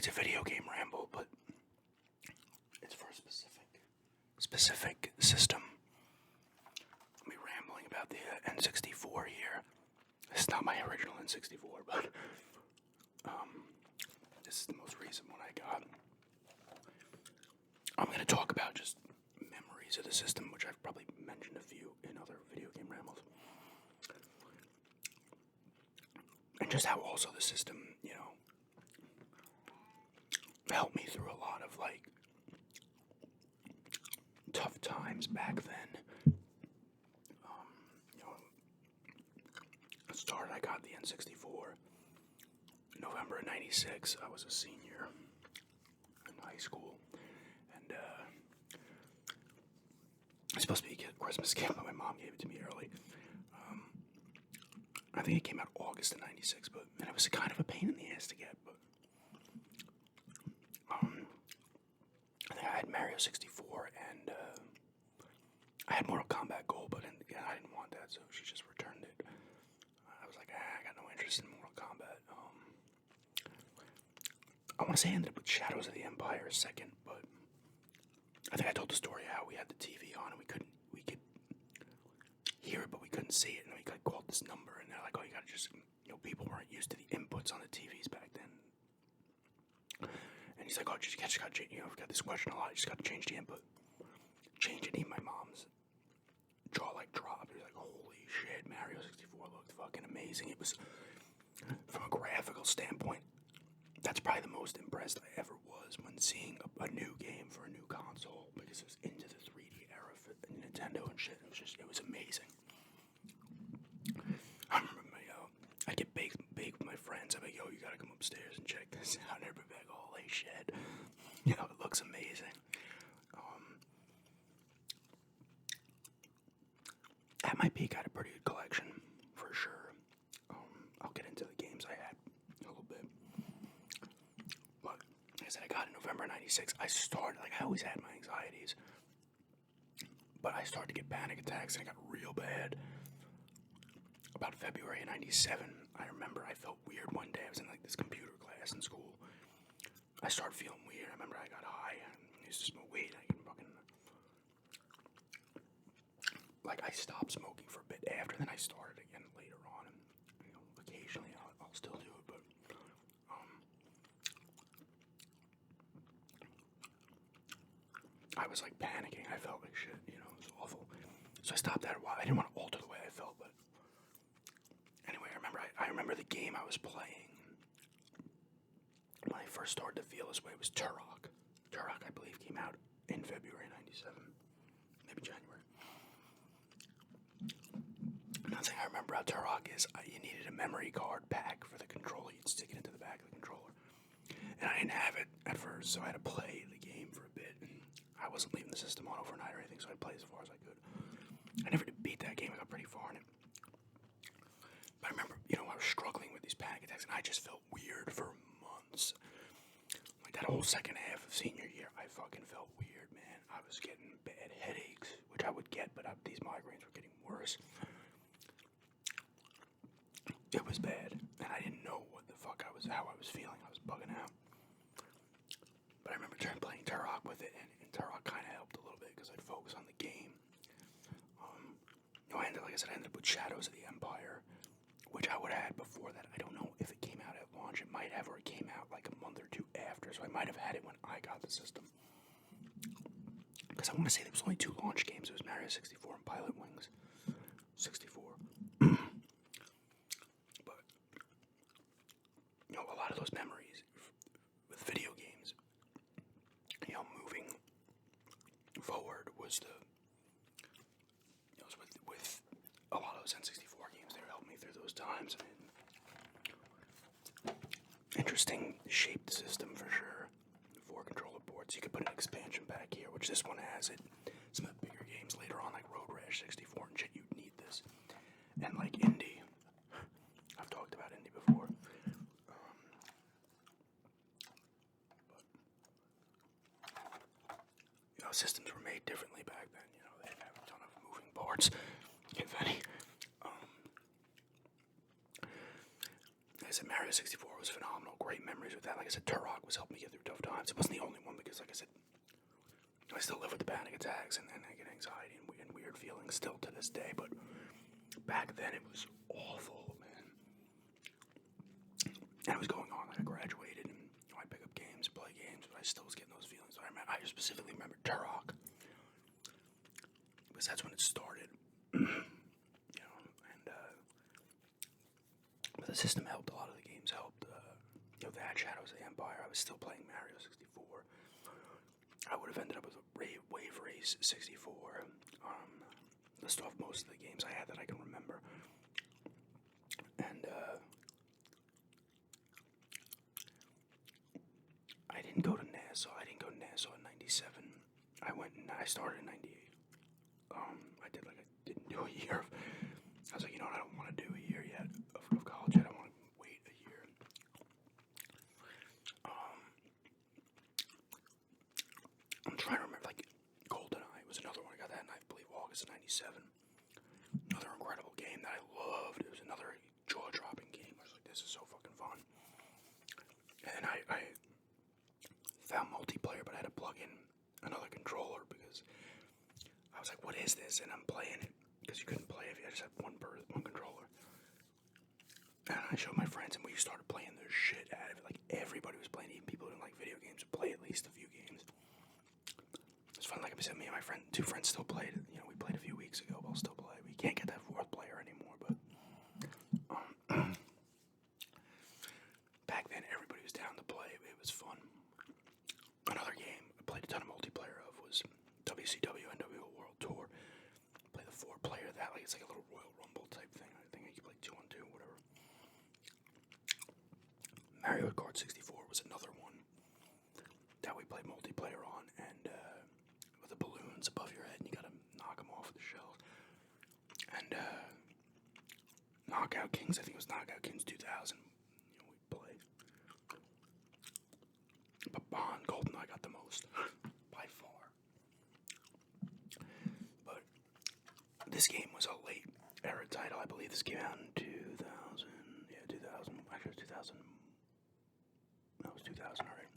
It's a video game ramble, but it's for a specific system. I'll be rambling about the N64 here. It's not my original N64, but this is the most recent one I got. I'm going to talk about just memories of the system, which I've probably mentioned a few in other video game rambles. And just how also the system, helped me through a lot of, tough times back then. I got the N64 November of '96. I was a senior in high school, and it's supposed to be a Christmas gift, but my mom gave it to me early. I think it came out August of '96, and it was kind of a pain in the ass to get. But I think I had Mario 64, and I had Mortal Kombat Gold, but again, I didn't want that, so she just returned it. I was like, I got no interest in Mortal Kombat. I want to say I ended up with Shadows of the Empire second, but I think I told the story how we had the TV on and we could hear it, but we couldn't see it, and we called this number, and they're like, oh, you gotta just, people weren't used to the inputs on the TVs back then. And he's like, oh, you just gotta change, we've got this question a lot, you just gotta change the input. Change it, my mom's jaw dropped. It was like, holy shit, Mario 64 looked fucking amazing. It was, from a graphical standpoint, that's probably the most impressed I ever was when seeing a new game for a new console, because it was into the 3D era for Nintendo and shit. It was amazing. I remember I'd get baked with my friends. I'd be like, yo, you gotta come upstairs and check this out. And everybody would be like, holy shit. It looks amazing. At my peak, I had a pretty good collection, for sure. I'll get into the games I had in a little bit. But, like I said, I got it in November '96. I always had my anxieties. But I started to get panic attacks, and it got real bad. About February of '97, I remember I felt weird one day. I was in this computer class in school. I started feeling weird. I remember I got high. I used to smoke weed. I stopped smoking for a bit after, then I started again later on, and occasionally I'll still do it, but I was panicking. I felt like shit, it was awful. So I stopped that a while. I didn't want to alter the way I felt, but anyway, I remember the game I was playing when I first started to feel this way was Turok. Turok, I believe, came out in February '97, maybe January. Another thing I remember about Turok is you needed a memory card pack for the controller. You'd stick it into the back of the controller. And I didn't have it at first, so I had to play the game for a bit. And I wasn't leaving the system on overnight or anything, so I'd play as far as I could. I never did beat that game. I got pretty far in it. But I remember, I was struggling with these panic attacks, and I just felt weird for months. That whole second half of senior year, I fucking felt weird, man. I was getting bad headaches, which I would get, but these migraines were getting worse. It was bad, and I didn't know how I was feeling. I was bugging out. But I remember playing Turok with it, and Turok kind of helped a little bit because I'd focus on the game. I ended up with Shadows of the Empire, which I would have had before that. I don't know if it came out at launch. It might have, or it came out a month or two after, so I might have had it when I got the system. Because I want to say there was only 2 launch games. It was Mario 64 and Pilot Wings 64. A lot of those memories with video games, moving forward was with a lot of those N64 games. They helped me through those times. Interesting shaped system for sure. 4 controller ports. You could put an expansion pack here, which this one has it. Some of the bigger games later on, like Road Rash 64 and shit, you'd need this. And Indie. I've talked about Indie before. Systems were made differently back then. They didn't have a ton of moving parts, if any. I said, Mario 64 was phenomenal. Great memories with that. Like I said, Turok was helping me get through tough times. It wasn't the only one because, like I said, I still live with the panic attacks and I get anxiety and weird feelings still to this day. But back then, it was awful, man. And it was going on. Like I graduated and I pick up games, play games, but I still was getting those feelings. I specifically remember Turok because that's when it started. But the system helped. A lot of the games helped. That Shadows of the Empire. I was still playing Mario 64. I would have ended up with a Wave Race 64. List off most of the games I had that I can remember. And I didn't go to Nassau. I didn't go to Nassau in '97. I started in '98. I didn't do a year. I was like, I don't want to do a year yet of college. I don't want to wait a year. I'm trying to remember, like, GoldenEye was another one. I got that in, I believe, August of '97. Another incredible game that I loved. It was another jaw-dropping game. I was like, this is so fucking fun. And I found multiplayer, but I had to plug in another controller because I was like, what is this? And I'm playing it because you couldn't play if you just had one controller. And I showed my friends, and we started playing the shit out of it. Like, everybody was playing. Even people who didn't like video games would play at least a few games. It's fun. Like I said, me and my two friends still played it. We played a few weeks ago. We'll still play. We can't get that fourth player anymore, but back then everybody was down to play. It was fun. Another game I played a ton of multiplayer of was WCW NWO World Tour. Play the 4-player of that. Like, it's like a little Royal Rumble type thing. I think you can play 2-on-2, whatever. Mario Kart 64 was another one that we played multiplayer on, and with the balloons above your head, and you gotta knock them off with the shells. And Knockout Kings, I think it was Knockout Kings 2000. We'd play. But Bond, GoldenEye got the most by far. But this game was a late era title. I believe this came out in 2000. Yeah, 2000. Actually, it was 2000. No, it was 2000, alright.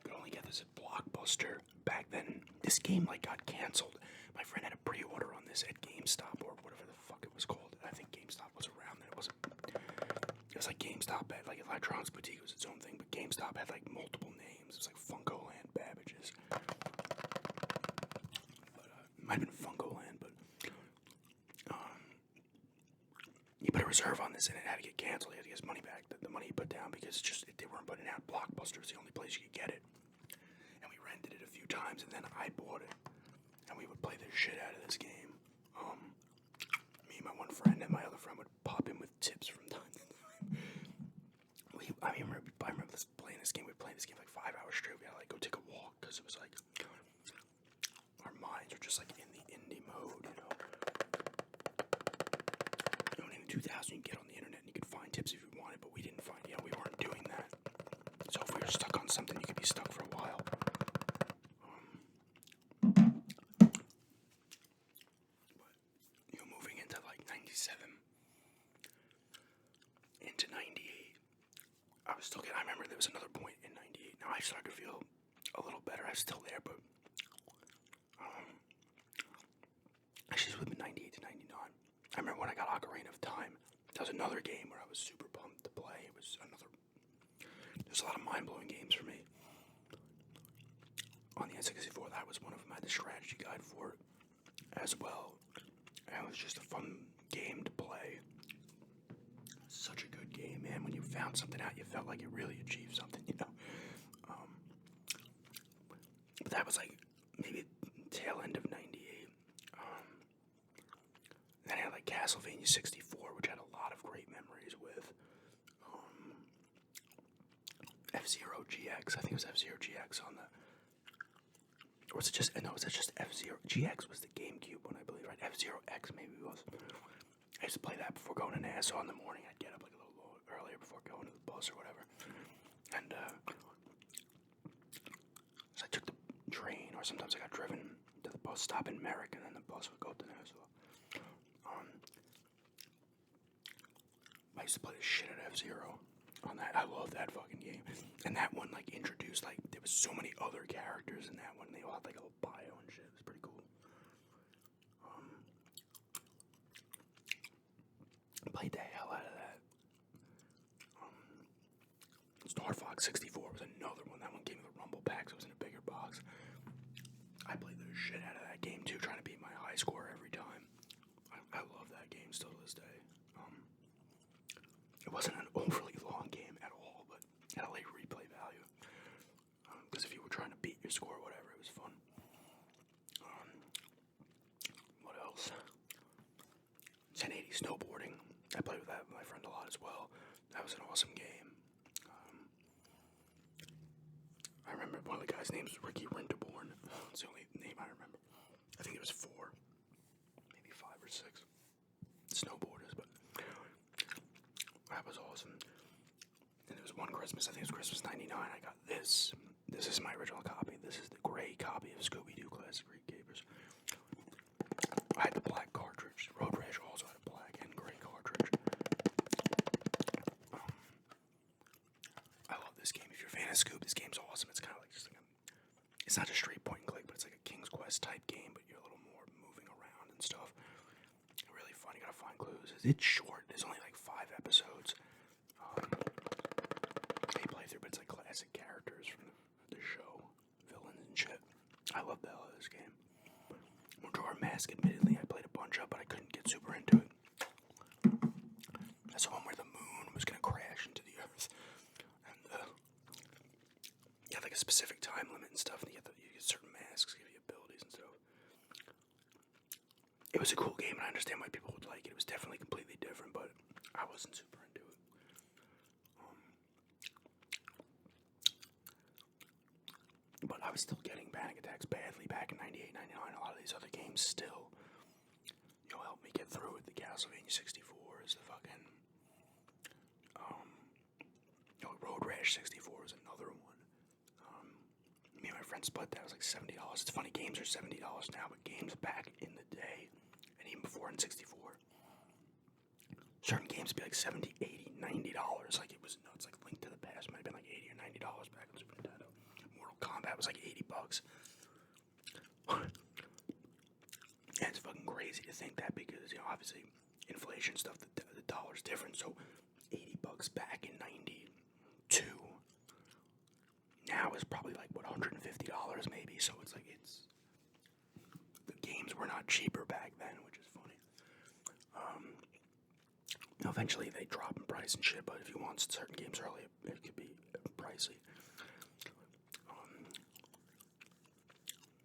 Could only get this at Blockbuster. Back then, this game got canceled. My friend had a pre-order on this at GameStop or whatever the fuck it was called. I think GameStop was around then. It was like GameStop had Electronics Boutique was its own thing, but GameStop had multiple names. It was like Funkoland Babbage's. But it might have been Funkoland, but he put a reserve on this and it had to get canceled. He had to get his money back, the money he put down, because they weren't putting it out. Blockbuster was the only place you could get it. And we rented it a few times, and then I bought it. And we would play the shit out of this game. Me and my one friend and my other friend would pop in with tips from time to time. I remember playing this game. We'd play this game 5 hours straight. We had to go take a walk because it was our minds were just in the indie mode, in 2000, you get on the internet and you could find tips if you wanted, but we didn't find. We weren't doing that. So if we were stuck on something, you could be stuck for a while. But moving into 97, into 98. I remember there was another point in 98. Now I started to feel a little better. I'm still there, but actually it was within 98 to 99. I remember when I got Ocarina of Time. That was another game where I was super pumped to play. There's a lot of mind-blowing games for me. On the N64, that was one of them. I had the strategy guide for it as well. And it was just a fun game to play. Such a good game, man. When you found something out, you felt like you really achieved something, But that was maybe tail end of 98. Then I had Castlevania 64, which I had a lot of great memories with. F-Zero GX. I think it was F-Zero GX on the... Or was it just... No, was it just F-Zero? GX was the GameCube one, I believe, right? F-Zero X maybe it was. I used to play that before going to Nassau in the morning. I'd get up a little earlier before going to the bus or whatever. And so I took the train, or sometimes I got driven to the bus stop in Merrick, and then the bus would go to Nassau. I used to play the shit out of F-Zero on that. I love that fucking game. And that one, like, introduced, like, there was so many other characters in that one. They all had, like, a little bio and shit. It was pretty cool. Played the hell out of that. Star Fox 64 was another one. That one came with a Rumble pack, so it was in a bigger box. I played the shit out of that game, too, trying to beat my high score every time. I love that game still to this day. It wasn't an overly long game at all, but it had a late replay value. Because if you were trying to beat your score or whatever, it was fun. What else? 1080 snowboarding. I played with that with my friend a lot as well. That was an awesome game. I remember one of the guys' names was Ricky Rinterborn. That's the only name I remember. I think it was 4, maybe 5 or 6 snowboarders, but that was awesome. And it was one Christmas, I think it was Christmas '99, I got this. This is my original copy. This is the gray copy of Scooby-Doo Classic Creek Capers. I had the black cartridge. Road Rash also had a black and gray cartridge. I love this game. If you're a fan of Scoob, this game's awesome. It's kind of like just like it's not a straight point and click, but it's like a King's Quest type game, but you're a little more moving around and stuff. Really fun. You gotta find clues. It's short. There's only like 5 episodes. They play through, but it's like classic characters from the show, villains and shit. I love the hell of this game. Majora Mask, admittedly, I played a bunch of, but I couldn't get super into it. That's the one where the moon was gonna crash into the earth, and you had like a specific time limit and stuff, and you get certain masks, give you abilities and stuff. It was a cool game, and I understand why people would like it. It was definitely completely different, but I wasn't super into it. But I was still getting panic attacks badly back in 98, 99. A lot of these other games still, helped me get through it. The Castlevania 64 is the fucking, Road Rash 64 is another one. Me and my friend split that. It was like $70. It's funny, games are $70 now, but games back in the day, and even before in 64, certain games would be like $70, $80, $90. Like, it was nuts. Like, Link to the Past might have been like $80 or $90 back on Super Nintendo. Mortal Kombat was like $80. And it's fucking crazy to think that because, obviously, inflation stuff, the dollar's different. So, $80 back in 92 now is probably like, what, $150 maybe. So, it's like, the games were not cheaper back then, which is funny. Eventually, they drop in price and shit, but if you want certain games early, it could be pricey.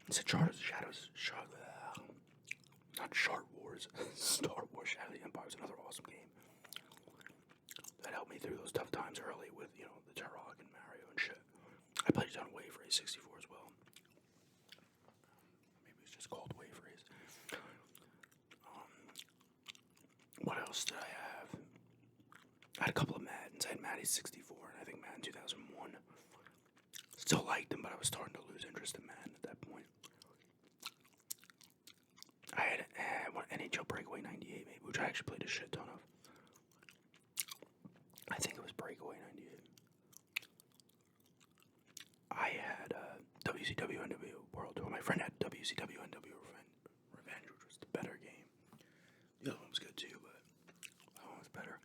It's a not Star Wars. Star Wars Shadow of the Empire was another awesome game. That helped me through those tough times early with, the Turok and Mario and shit. I played it on Wave Race 64 as well. Maybe it was just called Wave Race. What else did I have? I had a couple of Maddens. I had Madden 64 and I think Madden 2001. Still liked them, but I was starting to lose interest in Madden at that point. I had NHL Breakaway 98, maybe, which I actually played a shit ton of. I think it was Breakaway 98. I had WCW NW World Tour. My friend had WCW NW Revenge, which was the better game. The other one was good too, but that one was better.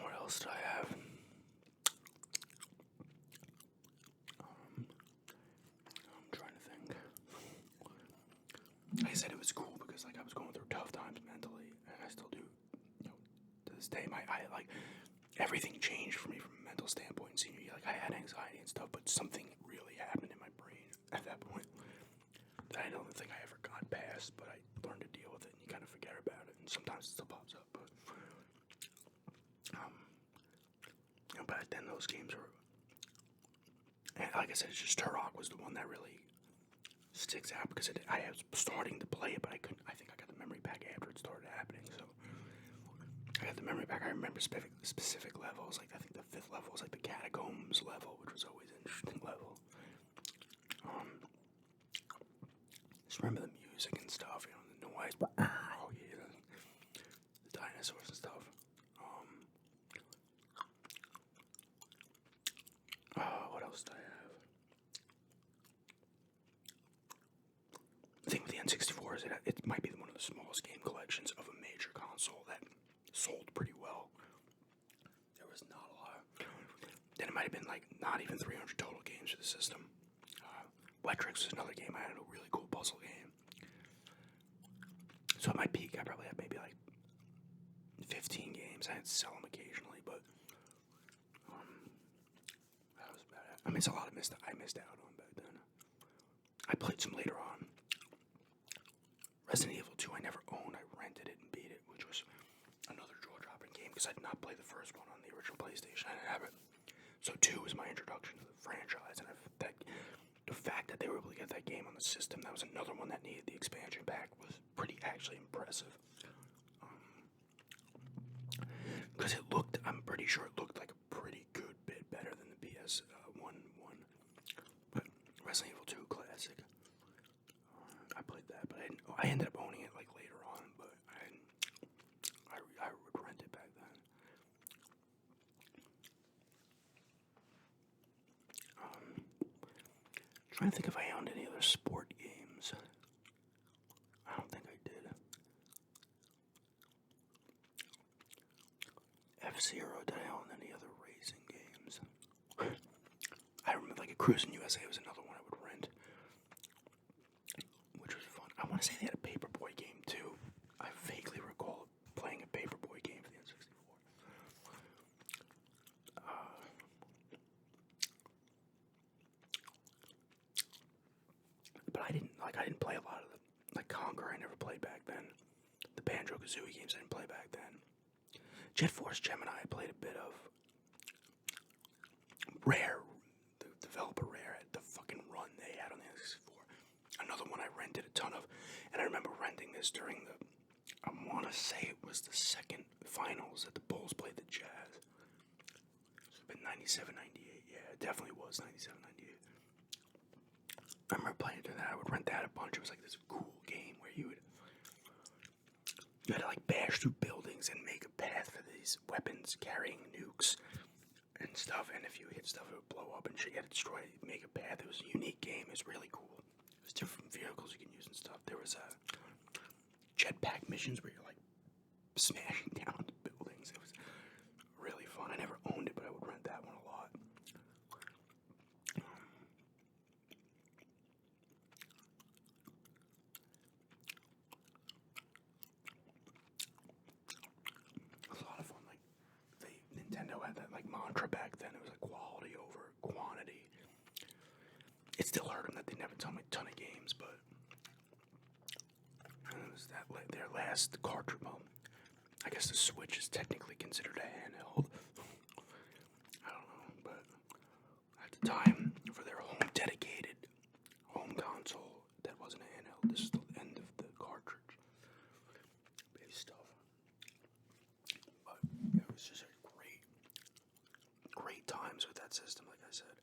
What else did I have? I'm trying to think. Like I said, it was cool because I was going through tough times mentally, and I still do. To this day, everything changed for me from a mental standpoint in senior year. I had anxiety and stuff, but something really happened in my brain at that point that I don't think I ever got past, but I learned to deal with it, and you kind of forget about it, and sometimes it still pops up, but back then those games were, and like I said, it's just Turok was the one that really sticks out because I was starting to play it, but I think I got the memory pack after it started happening, so I got the memory pack. I remember specific levels. I think the 5th level was the Catacombs level, which was always an interesting level. Just remember the music and stuff, the noise, but the dinosaurs and stuff. What else do I have? The thing with the N64 is it might be one of the smallest game collections of a major console that sold pretty well. There was not a lot. Then it might have been like not even 300 total games for the system. Wetrix was another game I had, a really cool puzzle game. So at my peak, I probably had maybe like 15 games. I had to sell them occasionally, but that was about it. I mean, it's a lot of I missed out on back then. I played some later on. Resident Evil 2 I never owned. I rented it and beat it, which was another jaw-dropping game because I did not play the first one on the original PlayStation. I didn't have it. So 2 was my introduction to the franchise, and the fact that they were able to get that game on the system, that was another one that needed the expansion pack, was pretty actually impressive. Because I'm pretty sure it looked like a pretty good bit better than the PS1 one. But Resident Evil 2 Classic, I played that, but I ended up owning it like later on, but I would rent it back then. Trying to think if I owned any other sport games. I don't think I did. F-Zero, did I own any other racing games? I remember like a Cruising USA was another one I would rent, which was fun. I want to say they had a Paperboy game too. I vaguely recall playing a Paperboy game for the N64. But I didn't play a lot of like Conquer. I never played back then. The Banjo-Kazooie games I didn't play back then. Jet Force Gemini I played a bit of. Rare, the developer Rare, had the fucking run they had on the N64. Another one I rented a ton of, and I remember renting this during I want to say it was the second finals that the Bulls played the Jazz. It's been 97, 98, yeah, it definitely was 97, 98. I remember playing it during that. I would rent that a bunch. It was like this cool game where you had to like bash through buildings and make a path for these weapons carrying nukes and stuff, and if you hit stuff it would blow up and shit. You had to destroy it, make a path. It was a unique game. It was really cool. It was different vehicles you can use and stuff. There was jetpack missions where you're like smashing down buildings. It was really fun. I never owned it, but I would rent that one a lot. Nintendo had that like mantra back then. It was like quality over quantity. It still hurt them that they never tell me a ton of games, but it was their last cartridge. Well, I guess the Switch is technically considered a handheld. I don't know, but at the time, for their dedicated home console, that wasn't a handheld. This is the end of the cartridge based stuff. But it was just great times with that system, like I said.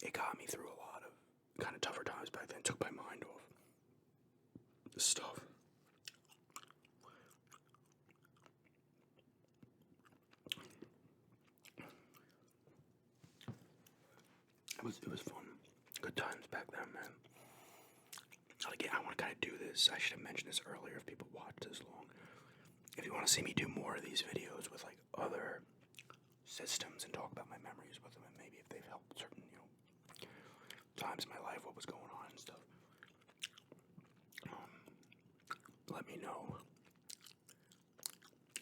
It got me through a lot of kind of tougher times back then. It took my mind off the stuff. It was fun. Good times back then, man. Again, I want to kind of do this. I should have mentioned this earlier if people watched this long. If you want to see me do more of these videos with like other systems and talk about my memories with them, and maybe if they've helped certain, times in my life, what was going on and stuff, let me know.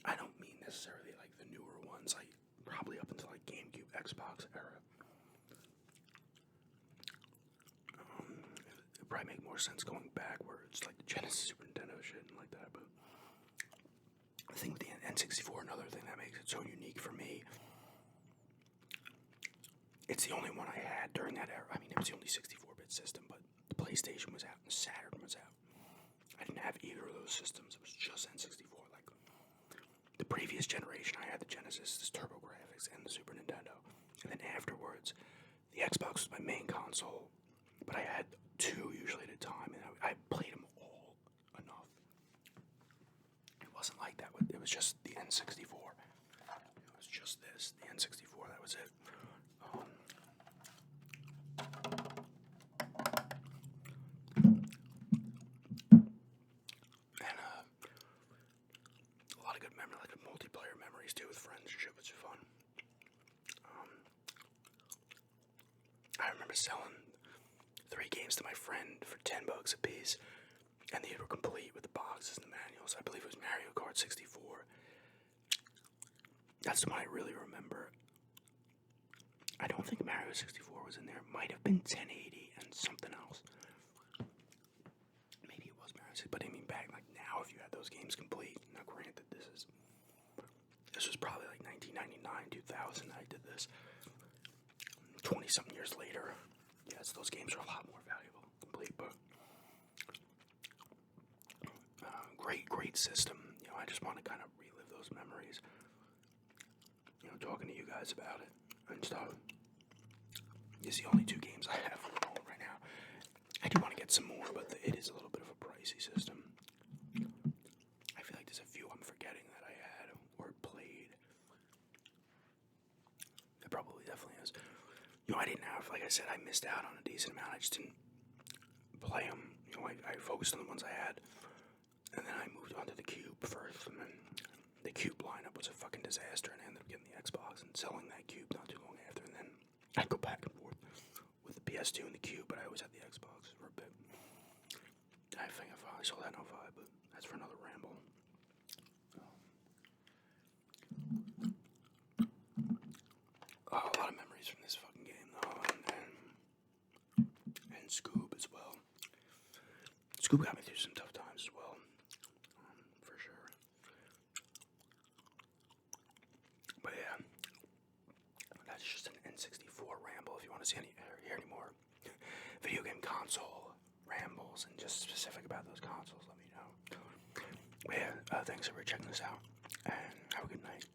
I don't mean necessarily like the newer ones, like probably up until like GameCube, Xbox era. It'd probably make more sense going backwards, like the Genesis, Super Nintendo shit and like that, but I think with the N64, another thing that makes it so unique for me, it's the only one I had during that era. I mean, it was the only 64-bit system, but the PlayStation was out and the Saturn was out. I didn't have either of those systems. It was just N64. Like, the previous generation, I had the Genesis, the TurboGrafx, and the Super Nintendo. And then afterwards, the Xbox was my main console, but I had two usually at a time, and I played them all enough. It wasn't like that. It was just is the N64. That was it. And a lot of good memories, like multiplayer memories too with friends and shit, which is fun. I remember selling 3 games to my friend for $10 a piece, and they were complete with the boxes and the manuals. I believe it was Mario Kart 64. That's the one I really remember. I don't think Mario 64 was in there. It might have been 1080 and something else. Maybe it was Mario 64, but I mean back like now, if you had those games complete. Now, granted, this was probably like 1999, 2000. I did this 20-something years later. Yes, those games are a lot more valuable, complete, but great system. You know, I just want to kind of relive those memories. You know, talking to you guys about it and stuff. It's the only 2 games I have on home right now. I do want to get some more, but it is a little bit of a pricey system. I feel like there's a few I'm forgetting that I had or played. It probably definitely is. You know, I didn't have, like I said, I missed out on a decent amount. I just didn't play them. You know, I focused on the ones I had. And then I moved on to the Cube first. And then the Cube lineup was a fucking disaster. And I ended up getting the Xbox and selling that Cube not too long after. And then I'd go back and forth with the PS2 and the Cube. But I always had the Xbox for a bit. I think I finally sold that in 05, but that's for another ramble. A lot of memories from this fucking game, though, and Scoob as well. Scoob got me through some tough times as well, for sure. But yeah, that's just an N64 ramble. If you want to see hear any more video game console rambles and just specific about those consoles, let me know. But yeah, thanks for checking this out, and have a good night.